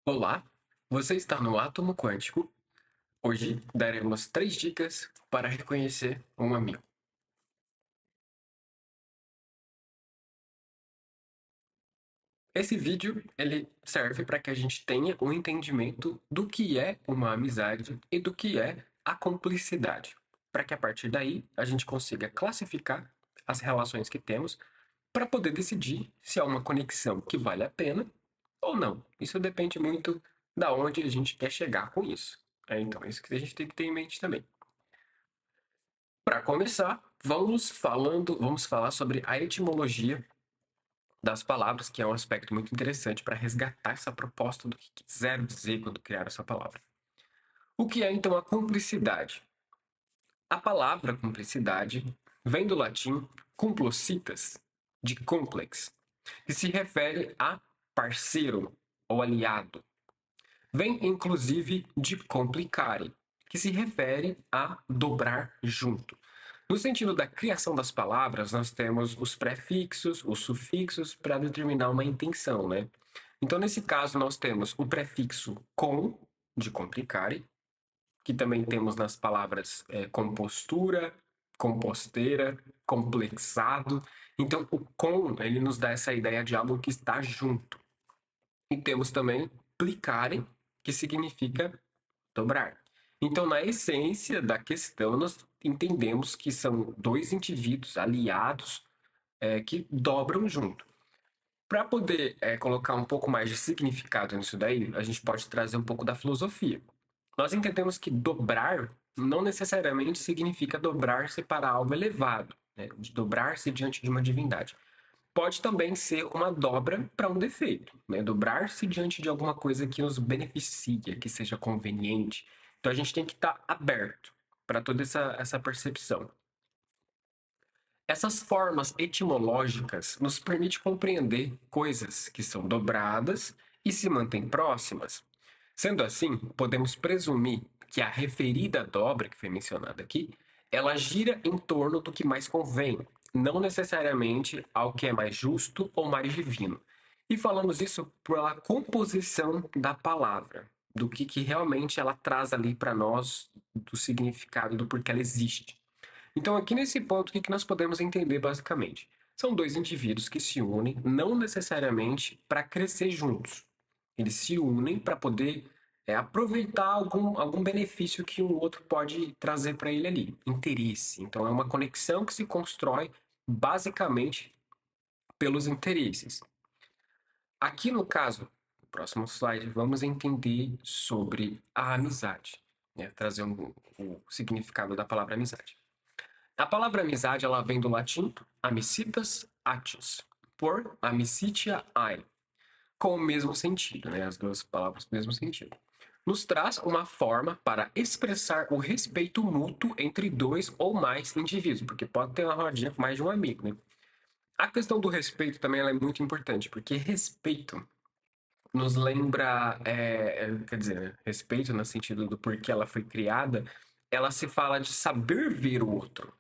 Olá, você está no Átomo Quântico. Hoje daremos 3 dicas para reconhecer um amigo. Esse vídeo ele serve para que a gente tenha um entendimento do que é uma amizade e do que é a cumplicidade, para que a partir daí a gente consiga classificar as relações que temos para poder decidir se há uma conexão que vale a pena ou não. Isso depende muito da onde a gente quer chegar com isso. Então, isso que a gente tem que ter em mente também. Para começar, vamos falar sobre a etimologia das palavras, que é um aspecto muito interessante para resgatar essa proposta do que quiseram dizer quando criaram essa palavra. O que é então a cumplicidade? A palavra cumplicidade vem do latim complocitas, de complex, que se refere a parceiro ou aliado. Vem inclusive de complicare, que se refere a dobrar junto. No sentido da criação das palavras, nós temos os prefixos, os sufixos para determinar uma intenção, né? Então, nesse caso, nós temos o prefixo com, de complicare, que também temos nas palavras compostura, composteira, complexado. Então, o com, ele nos dá essa ideia de algo que está junto. E temos também plicare, que significa dobrar. Então, na essência da questão, nós entendemos que são dois indivíduos aliados que dobram junto. Para poder colocar um pouco mais de significado nisso daí, a gente pode trazer um pouco da filosofia. Nós entendemos que dobrar não necessariamente significa dobrar-se para algo elevado, né? De dobrar-se diante de uma divindade. Pode também ser uma dobra para um defeito, né? Dobrar-se diante de alguma coisa que nos beneficia, que seja conveniente. Então a gente tem que estar aberto para toda essa percepção. Essas formas etimológicas nos permitem compreender coisas que são dobradas e se mantêm próximas. Sendo assim, podemos presumir que a referida dobra que foi mencionada aqui, ela gira em torno do que mais convém, não necessariamente ao que é mais justo ou mais divino. E falamos isso pela composição da palavra, do que realmente ela traz ali para nós, do significado, do porquê ela existe. Então, aqui nesse ponto, o que nós podemos entender basicamente? São dois indivíduos que se unem não necessariamente para crescer juntos. Eles se unem para poder aproveitar algum benefício que o outro pode trazer para ele ali. Interesse. Então, é uma conexão que se constrói basicamente pelos interesses. Aqui no caso, no próximo slide, vamos entender sobre a amizade, né? Trazer o significado da palavra amizade. A palavra amizade ela vem do latim amicitas atius, por amicitia ai, com o mesmo sentido, né? As duas palavras com o mesmo sentido. Nos traz uma forma para expressar o respeito mútuo entre dois ou mais indivíduos, porque pode ter uma rodinha com mais de um amigo, né? A questão do respeito também ela é muito importante, porque respeito nos lembra, quer dizer, né? Respeito no sentido do porquê ela foi criada, ela se fala de saber ver o outro.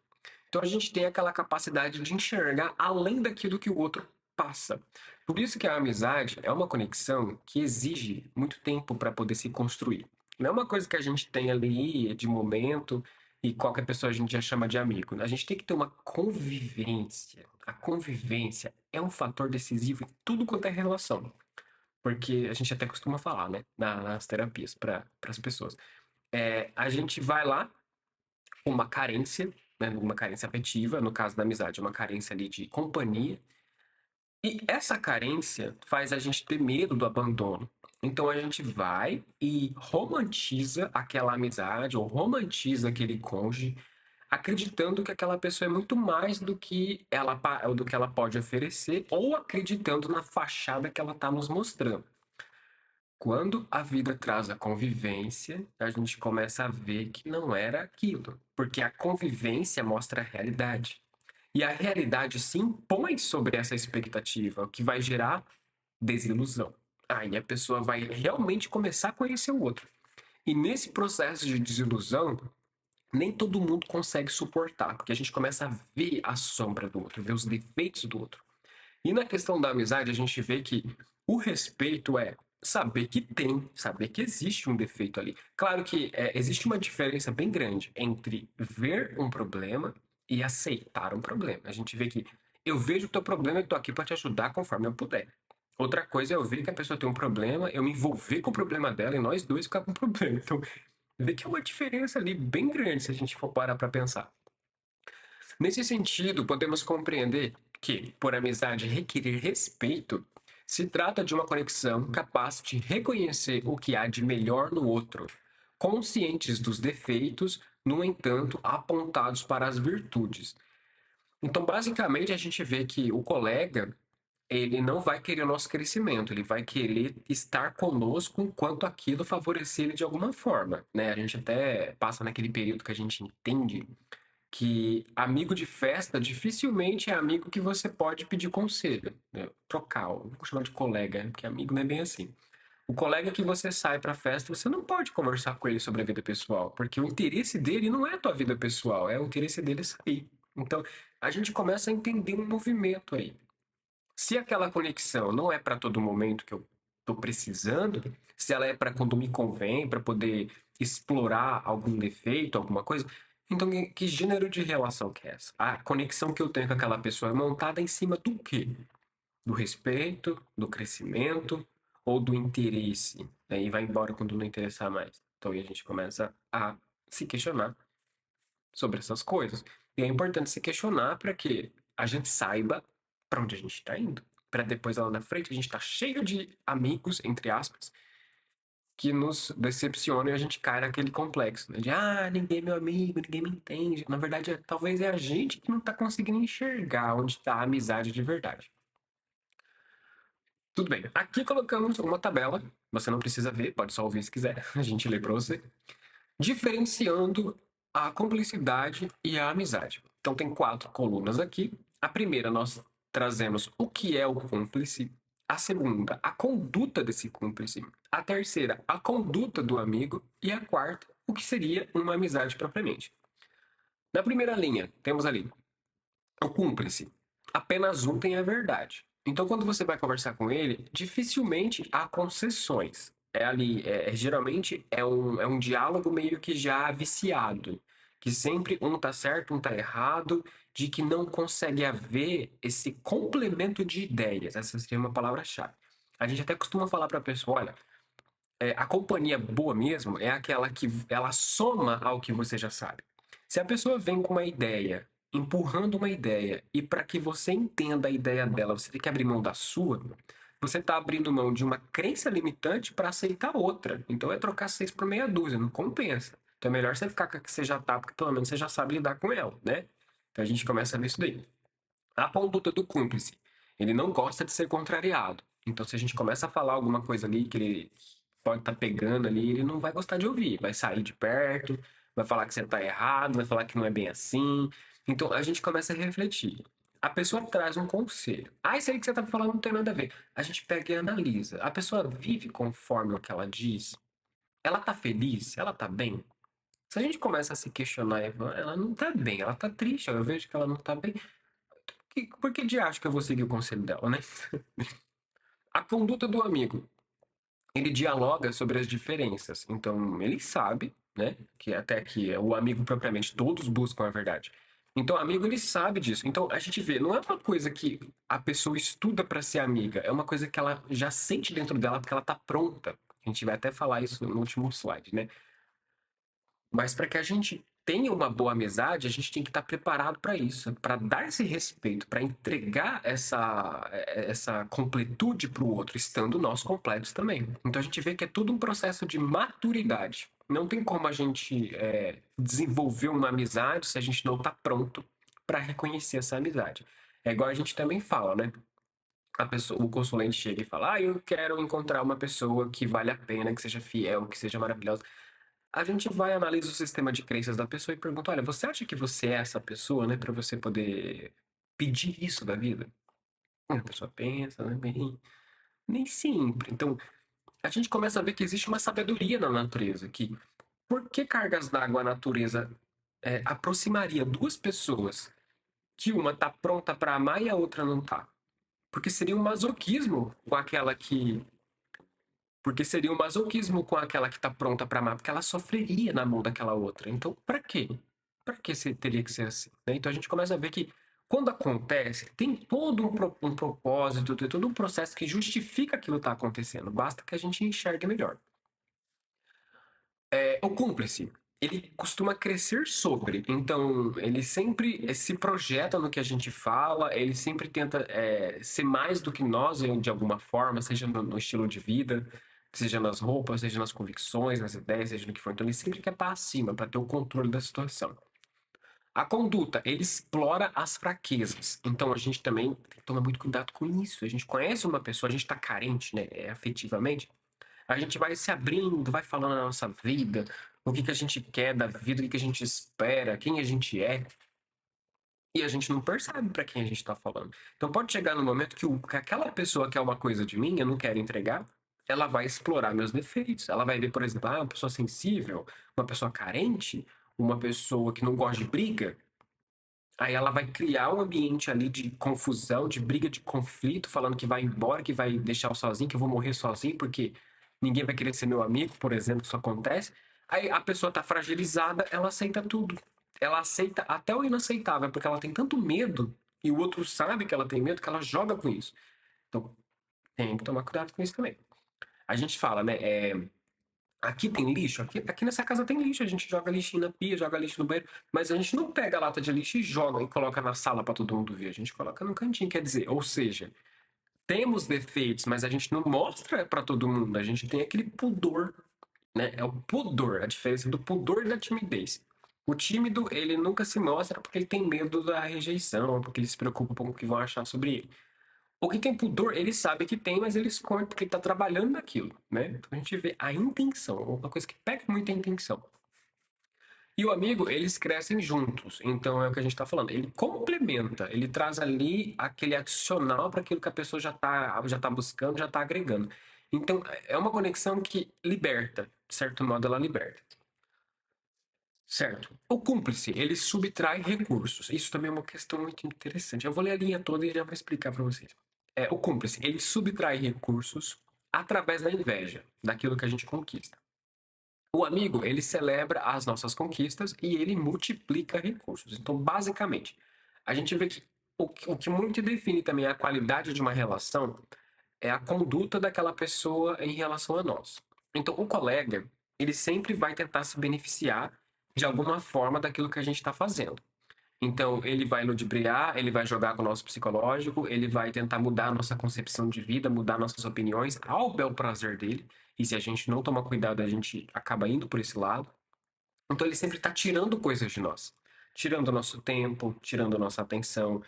Então a gente tem aquela capacidade de enxergar além daquilo que o outro passa. Por isso que a amizade é uma conexão que exige muito tempo para poder se construir. Não é uma coisa que a gente tem ali de momento e qualquer pessoa a gente já chama de amigo. A gente tem que ter uma convivência. A convivência é um fator decisivo em tudo quanto é relação. Porque a gente até costuma falar, né, nas terapias para as pessoas. A gente vai lá uma carência, né, uma carência afetiva, no caso da amizade, uma carência ali de companhia. E essa carência faz a gente ter medo do abandono. Então a gente vai e romantiza aquela amizade ou romantiza aquele cônjuge, acreditando que aquela pessoa é muito mais do que ela pode oferecer ou acreditando na fachada que ela está nos mostrando. Quando a vida traz a convivência, a gente começa a ver que não era aquilo, porque a convivência mostra a realidade. E a realidade se impõe sobre essa expectativa, o que vai gerar desilusão. Aí a pessoa vai realmente começar a conhecer o outro. E nesse processo de desilusão, nem todo mundo consegue suportar, porque a gente começa a ver a sombra do outro, ver os defeitos do outro. E na questão da amizade, a gente vê que o respeito é saber que tem, saber que existe um defeito ali. Claro que existe uma diferença bem grande entre ver um problema e aceitar um problema. A gente vê que eu vejo o teu problema e estou aqui para te ajudar conforme eu puder. Outra coisa é eu ver que a pessoa tem um problema, eu me envolver com o problema dela e nós dois ficar com o problema. Então, vê que é uma diferença ali bem grande se a gente for parar para pensar. Nesse sentido, podemos compreender que, por amizade requerer respeito, se trata de uma conexão capaz de reconhecer o que há de melhor no outro, conscientes dos defeitos, no entanto, apontados para as virtudes. Então, basicamente, a gente vê que o colega, ele não vai querer o nosso crescimento, ele vai querer estar conosco enquanto aquilo favorecer ele de alguma forma, né? A gente até passa naquele período que a gente entende que amigo de festa dificilmente é amigo que você pode pedir conselho, né? Trocar, vou chamar de colega, né? Porque amigo não é bem assim. O colega que você sai pra festa, você não pode conversar com ele sobre a vida pessoal, porque o interesse dele não é a tua vida pessoal, é o interesse dele sair. Então, a gente começa a entender um movimento aí. Se aquela conexão não é para todo momento que eu estou precisando, se ela é para quando me convém, para poder explorar algum defeito, alguma coisa, então que gênero de relação que é essa? A conexão que eu tenho com aquela pessoa é montada em cima do quê? Do respeito, do crescimento ou do interesse? Aí vai embora quando não interessar mais. Então aí a gente começa a se questionar sobre essas coisas. E é importante se questionar para que a gente saiba para onde a gente está indo. Para depois lá na frente a gente tá cheio de amigos, entre aspas, que nos decepcionam e a gente cai naquele complexo, né? De ninguém é meu amigo, ninguém me entende. Na verdade, talvez é a gente que não tá conseguindo enxergar onde está a amizade de verdade. Tudo bem. Aqui colocamos uma tabela. Você não precisa ver, pode só ouvir se quiser. A gente lê para você. Diferenciando a cumplicidade e a amizade. Então, tem 4 colunas aqui. A primeira, nós trazemos o que é o cúmplice. A segunda, a conduta desse cúmplice. A terceira, a conduta do amigo. E a quarta, o que seria uma amizade propriamente. Na primeira linha, temos ali o cúmplice. Apenas um tem a verdade. Então, quando você vai conversar com ele, dificilmente há concessões. É ali, geralmente é um diálogo meio que já viciado, que sempre um tá certo, um tá errado, de que não consegue haver esse complemento de ideias. Essa seria uma palavra-chave. A gente até costuma falar para a pessoa, olha, a companhia boa mesmo é aquela que ela soma ao que você já sabe. Se a pessoa vem com uma ideia, empurrando uma ideia, e para que você entenda a ideia dela, você tem que abrir mão da sua, você está abrindo mão de uma crença limitante para aceitar outra. Então é trocar 6 por meia dúzia, não compensa. Então é melhor você ficar com a que você já tá, porque pelo menos você já sabe lidar com ela, né? Então a gente começa a ver isso daí. A conduta do cúmplice. Ele não gosta de ser contrariado. Então, se a gente começa a falar alguma coisa ali que ele pode estar pegando ali, ele não vai gostar de ouvir. Vai sair de perto, vai falar que você está errado, vai falar que não é bem assim. Então, a gente começa a refletir. A pessoa traz um conselho. Isso aí que você está falando não tem nada a ver. A gente pega e analisa. A pessoa vive conforme o que ela diz? Ela está feliz? Ela está bem? Se a gente começa a se questionar, ela não está bem, ela está triste, eu vejo que ela não está bem. Por que de acho que eu vou seguir o conselho dela, né? A conduta do amigo. Ele dialoga sobre as diferenças. Então, ele sabe, né? Que até que o amigo propriamente, todos buscam a verdade. Então, o amigo, ele sabe disso. Então, a gente vê, não é uma coisa que a pessoa estuda para ser amiga, é uma coisa que ela já sente dentro dela porque ela tá pronta. A gente vai até falar isso no último slide, né? Mas para que a gente tenha uma boa amizade, a gente tem que estar preparado para isso, para dar esse respeito, para entregar essa completude para o outro, estando nós completos também. Então a gente vê que é tudo um processo de maturidade. Não tem como a gente desenvolver uma amizade se a gente não está pronto para reconhecer essa amizade. É igual a gente também fala, né? O consulente chega e fala: eu quero encontrar uma pessoa que vale a pena, que seja fiel, que seja maravilhosa. A gente vai analisar o sistema de crenças da pessoa e pergunta: olha, você acha que você é essa pessoa, né, para você poder pedir isso da vida? A pessoa pensa, né, bem, nem sempre. Então, a gente começa a ver que existe uma sabedoria na natureza, que por que cargas d'água a natureza aproximaria duas pessoas que uma tá pronta para amar e a outra não tá? Porque seria um masoquismo com aquela que Porque seria um masoquismo com aquela que tá pronta pra amar, porque ela sofreria na mão daquela outra. Então, pra quê? Pra que teria que ser assim, né? Então a gente começa a ver que quando acontece, tem todo um propósito, tem todo um processo que justifica aquilo tá acontecendo. Basta que a gente enxergue melhor. O cúmplice, ele costuma crescer sobre, então ele sempre se projeta no que a gente fala, ele sempre tenta ser mais do que nós de alguma forma, seja no estilo de vida, seja nas roupas, seja nas convicções, nas ideias, seja no que for. Então ele sempre quer estar acima para ter o controle da situação. A conduta, ele explora as fraquezas. Então a gente também tem que tomar muito cuidado com isso. A gente conhece uma pessoa, a gente está carente, né, afetivamente, a gente vai se abrindo, vai falando da nossa vida, o que que a gente quer da vida, o que que a gente espera, quem a gente é, e a gente não percebe para quem a gente está falando. Então pode chegar no momento que aquela pessoa quer uma coisa de mim, eu não quero entregar, ela vai explorar meus defeitos. Ela vai ver, por exemplo, uma pessoa sensível, uma pessoa carente, uma pessoa que não gosta de briga. Aí ela vai criar um ambiente ali de confusão, de briga, de conflito, falando que vai embora, que vai deixar eu sozinho, que eu vou morrer sozinho, porque ninguém vai querer ser meu amigo, por exemplo, isso acontece. Aí a pessoa tá fragilizada, ela aceita tudo. Ela aceita até o inaceitável, porque ela tem tanto medo, e o outro sabe que ela tem medo, que ela joga com isso. Então, tem que tomar cuidado com isso também. A gente fala, né? Aqui tem lixo? Aqui nessa casa tem lixo. A gente joga lixo na pia, joga lixo no banheiro. Mas a gente não pega a lata de lixo e joga e coloca na sala para todo mundo ver. A gente coloca no cantinho. Quer dizer, ou seja, temos defeitos, mas a gente não mostra para todo mundo. A gente tem aquele pudor, né? É o pudor, a diferença do pudor e da timidez. O tímido, ele nunca se mostra porque ele tem medo da rejeição, porque ele se preocupa com o que vão achar sobre ele. O que tem pudor, ele sabe que tem, mas ele esconde porque ele está trabalhando naquilo, né? Então a gente vê a intenção, uma coisa que pega muito a intenção. E o amigo, eles crescem juntos, então é o que a gente está falando. Ele complementa, ele traz ali aquele adicional para aquilo que a pessoa já tá buscando, já está agregando. Então é uma conexão que liberta, de certo modo ela liberta. Certo. O cúmplice, ele subtrai recursos. Isso também é uma questão muito interessante. Eu vou ler a linha toda e já vou explicar para vocês. O cúmplice, ele subtrai recursos através da inveja, daquilo que a gente conquista. O amigo, ele celebra as nossas conquistas e ele multiplica recursos. Então, basicamente, a gente vê que o que muito define também a qualidade de uma relação é a conduta daquela pessoa em relação a nós. Então, o colega, ele sempre vai tentar se beneficiar de alguma forma daquilo que a gente está fazendo. Então, ele vai ludibriar, ele vai jogar com o nosso psicológico, ele vai tentar mudar a nossa concepção de vida, mudar nossas opiniões ao bel prazer dele. E se a gente não tomar cuidado, a gente acaba indo por esse lado. Então ele sempre está tirando coisas de nós, tirando nosso tempo, tirando nossa atenção,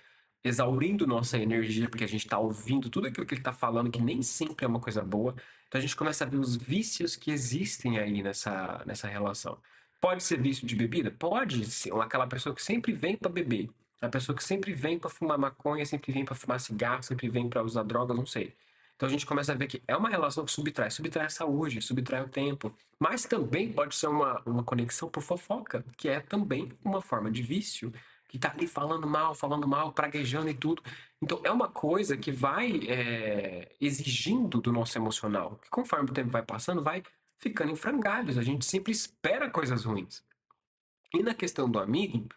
exaurindo nossa energia, porque a gente está ouvindo tudo aquilo que ele está falando, que nem sempre é uma coisa boa. Então a gente começa a ver os vícios que existem aí nessa relação. Pode ser vício de bebida? Pode ser aquela pessoa que sempre vem para beber, a pessoa que sempre vem para fumar maconha, sempre vem para fumar cigarro, sempre vem para usar drogas, não sei. Então a gente começa a ver que é uma relação que subtrai a saúde, subtrai o tempo, mas também pode ser uma conexão por fofoca, que é também uma forma de vício, que tá ali falando mal, praguejando e tudo. Então é uma coisa que vai exigindo do nosso emocional, que conforme o tempo vai passando, vai ficando em frangalhos. A gente sempre espera coisas ruins. E na questão do amigo,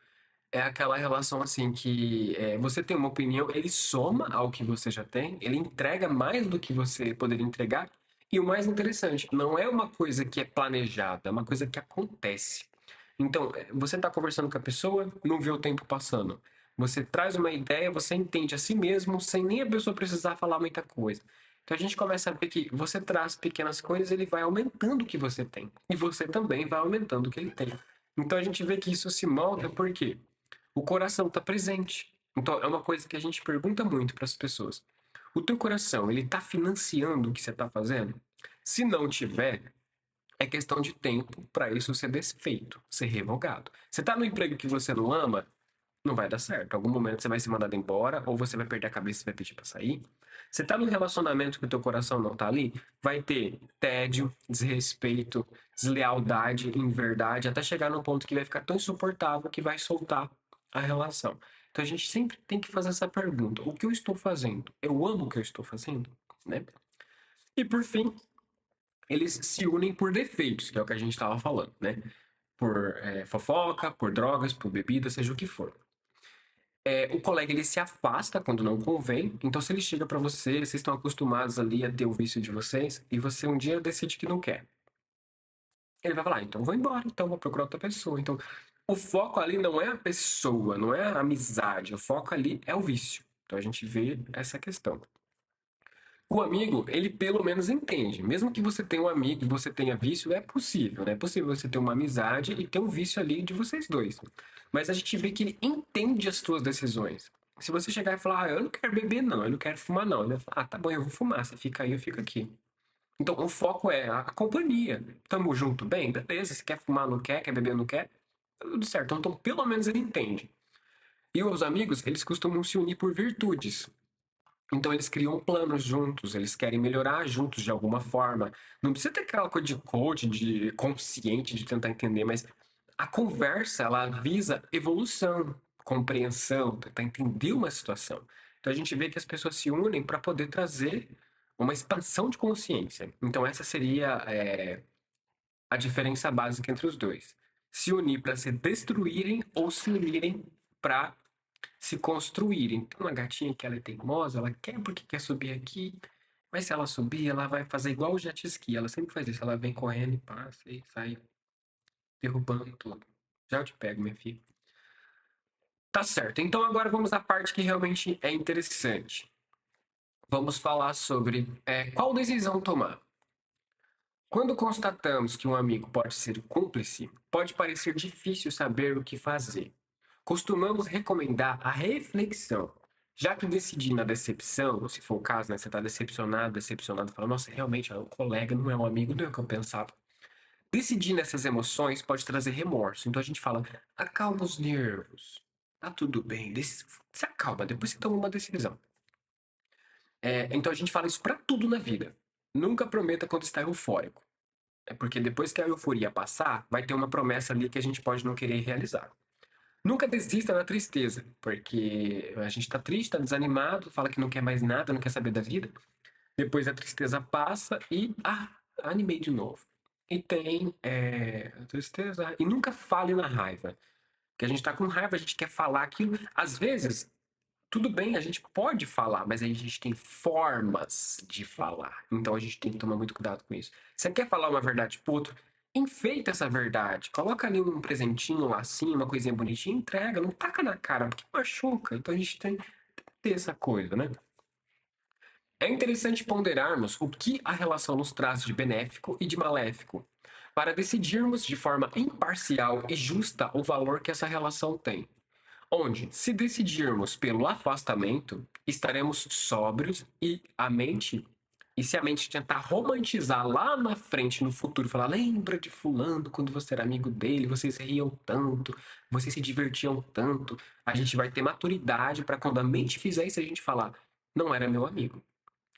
é aquela relação assim que você tem uma opinião, ele soma ao que você já tem, ele entrega mais do que você poderia entregar. E o mais interessante, não é uma coisa que é planejada, é uma coisa que acontece. Então, você está conversando com a pessoa, não vê o tempo passando. Você traz uma ideia, você entende a si mesmo, sem nem a pessoa precisar falar muita coisa. Então a gente começa a ver que você traz pequenas coisas, ele vai aumentando o que você tem. E você também vai aumentando o que ele tem. Então a gente vê que isso se molda porque o coração está presente. Então, é uma coisa que a gente pergunta muito para as pessoas. O teu coração, ele está financiando o que você está fazendo? Se não tiver, é questão de tempo para isso ser desfeito, ser revogado. Você está no emprego que você não ama, não vai dar certo. Em algum momento você vai ser mandado embora, ou você vai perder a cabeça e vai pedir para sair. Você está num relacionamento que o teu coração não está ali, vai ter tédio, desrespeito, deslealdade, inverdade, até chegar num ponto que vai ficar tão insuportável que vai soltar a relação. Então a gente sempre tem que fazer essa pergunta: o que eu estou fazendo? Eu amo o que eu estou fazendo, né? E por fim, eles se unem por defeitos, que é o que a gente estava falando, né? Por fofoca, por drogas, por bebida, seja o que for. O colega ele se afasta quando não convém, então se ele chega para você, vocês estão acostumados ali a ter o vício de vocês, e você um dia decide que não quer. Ele vai falar, então eu vou embora, então vou procurar outra pessoa. Então, o foco ali não é a pessoa, não é a amizade, o foco ali é o vício. Então a gente vê essa questão. O amigo, ele pelo menos entende. Mesmo que você tenha um amigo e você tenha vício, é possível, né? É possível você ter uma amizade e ter um vício ali de vocês dois. Mas a gente vê que ele entende as suas decisões. Se você chegar e falar, eu não quero beber, não, eu não quero fumar, não. Ele vai falar, tá bom, eu vou fumar, você fica aí, eu fico aqui. Então, o foco é a companhia. Tamo junto, bem? Beleza, se quer fumar, não quer beber, não quer, tá tudo certo. Então, pelo menos ele entende. E os amigos, eles costumam se unir por virtudes. Então eles criam planos juntos, eles querem melhorar juntos de alguma forma. Não precisa ter aquela coisa de coach, de consciente, de tentar entender, mas a conversa, ela visa evolução, compreensão, tentar entender uma situação. Então a gente vê que as pessoas se unem para poder trazer uma expansão de consciência. Então essa seria a diferença básica entre os dois. Se unir para se destruírem ou se unirem para se construírem. Tem uma gatinha que ela é teimosa, ela quer porque quer subir aqui, mas se ela subir, ela vai fazer igual o jet ski. Ela sempre faz isso. Ela vem correndo e passa e sai derrubando tudo. Já eu te pego, minha filha. Tá certo. Então agora vamos à parte que realmente é interessante. Vamos falar sobre qual decisão tomar. Quando constatamos que um amigo pode ser cúmplice, pode parecer difícil saber o que fazer. Costumamos recomendar a reflexão, já que decidir na decepção, se for o caso, né, você está decepcionado, fala, nossa, realmente, o colega não é um amigo, não é o que eu pensava. Decidir nessas emoções pode trazer remorso, então a gente fala, acalma os nervos, tá tudo bem, se acalma, depois você toma uma decisão. Então a gente fala isso para tudo na vida. Nunca prometa quando está eufórico. É porque depois que a euforia passar, vai ter uma promessa ali que a gente pode não querer realizar. Nunca desista na tristeza, porque a gente tá triste, tá desanimado, fala que não quer mais nada, não quer saber da vida. Depois a tristeza passa e, animei de novo. E tem a tristeza. E nunca fale na raiva. Porque a gente tá com raiva, a gente quer falar aquilo. Às vezes, tudo bem, a gente pode falar, mas aí a gente tem formas de falar. Então a gente tem que tomar muito cuidado com isso. Você quer falar uma verdade pro outro? Enfeita essa verdade. Coloca ali um presentinho, um lacinho, uma coisinha bonitinha, entrega, não taca na cara, porque machuca. Então a gente tem que ter essa coisa, né? É interessante ponderarmos o que a relação nos traz de benéfico e de maléfico, para decidirmos de forma imparcial e justa o valor que essa relação tem. Onde, se decidirmos pelo afastamento, estaremos sóbrios e se a mente tentar romantizar lá na frente, no futuro, falar, lembra de fulano quando você era amigo dele, vocês riam tanto, vocês se divertiam tanto, a gente vai ter maturidade para quando a mente fizer isso, a gente falar, não era meu amigo,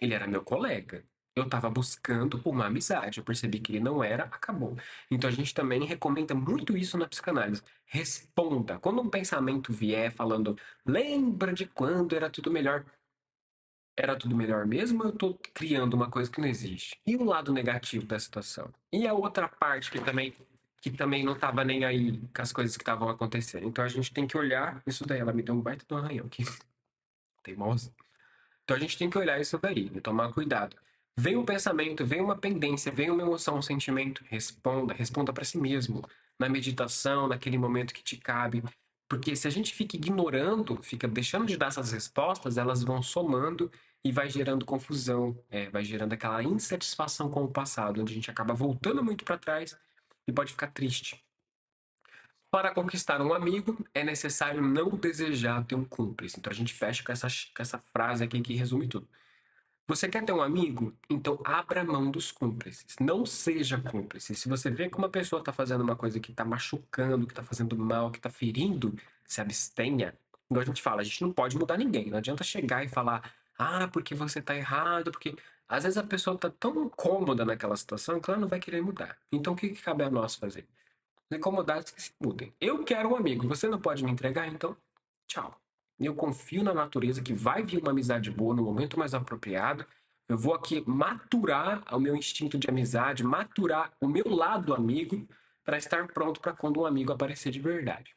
ele era meu colega. Eu estava buscando uma amizade, eu percebi que ele não era, acabou. Então a gente também recomenda muito isso na psicanálise. Responda. Quando um pensamento vier falando, lembra de quando era tudo melhor mesmo ou eu estou criando uma coisa que não existe? E o lado negativo da situação? E a outra parte que também não estava nem aí com as coisas que estavam acontecendo. Então a gente tem que olhar isso daí. Ela me deu um baita de um arranhão aqui. Teimosa. Então a gente tem que olhar isso daí e tomar cuidado. Vem um pensamento, vem uma pendência, vem uma emoção, um sentimento, responda para si mesmo, na meditação, naquele momento que te cabe. Porque se a gente fica ignorando, fica deixando de dar essas respostas, elas vão somando e vai gerando confusão, vai gerando aquela insatisfação com o passado, onde a gente acaba voltando muito para trás e pode ficar triste. Para conquistar um amigo, é necessário não desejar ter um cúmplice. Então a gente fecha com essa frase aqui que resume tudo. Você quer ter um amigo? Então abra mão dos cúmplices. Não seja cúmplice. Se você vê que uma pessoa está fazendo uma coisa que está machucando, que está fazendo mal, que está ferindo, se abstenha. Igual a gente fala, a gente não pode mudar ninguém. Não adianta chegar e falar, porque você está errado, porque às vezes a pessoa está tão cômoda naquela situação que ela não vai querer mudar. Então o que cabe a nós fazer? Incomodados que se mudem. Eu quero um amigo, você não pode me entregar, então tchau. Eu confio na natureza que vai vir uma amizade boa no momento mais apropriado, Eu vou aqui maturar o meu instinto de amizade, maturar o meu lado amigo para estar pronto para quando um amigo aparecer de verdade.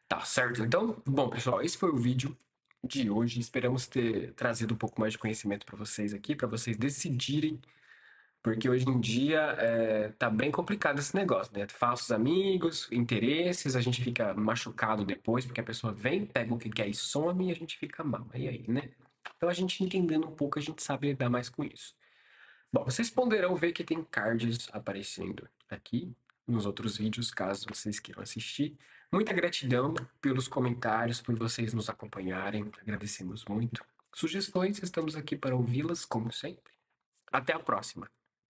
Tá certo? Então, bom, pessoal, esse foi o vídeo de hoje. Esperamos ter trazido um pouco mais de conhecimento para vocês aqui, para vocês decidirem, porque hoje em dia tá bem complicado esse negócio, né? Falsos amigos, interesses, a gente fica machucado depois, porque a pessoa vem, pega o que quer e some e a gente fica mal. E aí, né? Então, a gente entendendo um pouco, a gente sabe lidar mais com isso. Bom, vocês poderão ver que tem cards aparecendo aqui nos outros vídeos, caso vocês queiram assistir. Muita gratidão pelos comentários, por vocês nos acompanharem. Agradecemos muito. Sugestões, estamos aqui para ouvi-las, como sempre. Até a próxima.